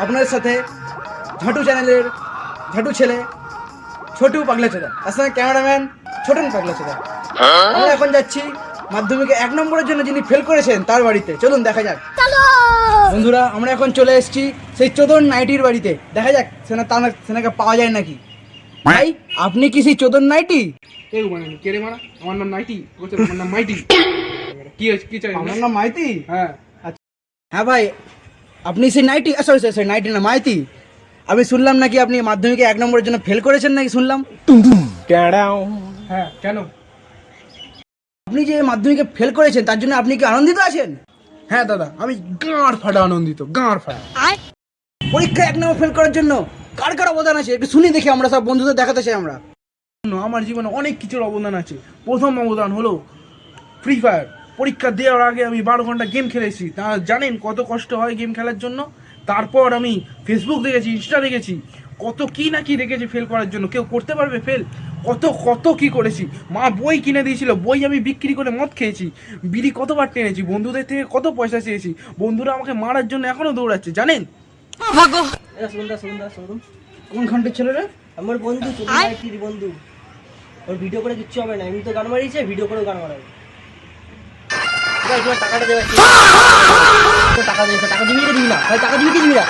আপনাদের সাথে ঝাঁটু চ্যানেলের ঝাঁটু ছেলে ছোটু পাগলা চোদা, তার সঙ্গে ক্যামেরাম্যান ছোটন পাগলা চোদা। আমরা এখন যাচ্ছি মাধ্যমিকে 1 নম্বরের জন্য যিনি ফেল করেছেন তার বাড়িতে। চলুন দেখা যাক। বন্ধুরা, আমরা এখন চলে এসেছি সেই চোদন নাইটির বাড়িতে। দেখা যাক সেনাকে পাওয়া যায় নাকি। ভাই, আপনি কি সেই চোদন নাইটি? কেউ বানানি কে রে মারা? আমার নাম নাইটি, আমার নাম মাইটি। কি হয়েছে, কি চাই? আপনার নাম মাইতি? হ্যাঁ। হ্যাঁ ভাই, আপনি সেই নাইটি, সরি সরি নাইটি না, মাইতি। আমি শুনলাম নাকি আপনি মাধ্যমিকে 1 নম্বরের জন্য ফেল করেছেন নাকি শুনলাম। হ্যাঁ, কেন? আপনি যে মাধ্যমিকে ফেল করেছেন তার জন্য আপনি কি আনন্দিত আছেন? হ্যাঁ দাদা, আমি গাঁড় ফাটা আনন্দিত, গাঁড় ফাটা। পরীক্ষায় 1 নম্বর ফেল করার জন্য কার কার অবদান আছে একটু শুনি দেখি, আমরা সব বন্ধুদের দেখাতে চাই আমরা। আমার জীবনে অনেক কিছুর অবদান আছে। প্রথম অবদান হলো ফ্রি ফায়ার। পরীক্ষা দেওয়ার আগে আমি 12 ঘন্টা গেম খেলেছি। তা জানেন কত কষ্ট হয় গেম খেলার জন্য? তারপর আমি ফেসবুক দেখেছি, ইনস্টা দেখেছি, কত কি না কি দেখেছি ফেল করার জন্য। কেউ করতে পারবে ফেল? কত কত কি করেছি। মা বই কিনে দিয়েছিল, বই আমি বিক্রি করে মদ খেয়েছি, বিড়ি কতবার টেনেছি, বন্ধুদের থেকে কত পয়সা চেয়েছি। বন্ধুরা আমাকে মারার জন্য এখনো দৌড়াচ্ছে, জানেন? কোন ঘন্টার ছিল রে? আমার বন্ধু চোদ্দ বন্ধু, ওর ভিডিও করে কিচ্ছু হবে না, এমনি তো গান মারিয়েছে, ভিডিও করেও গান মারাবে। টাকাটা দেবে, টাকা দিবি কি দিবি না? টাকা দিবি কি দিবি না?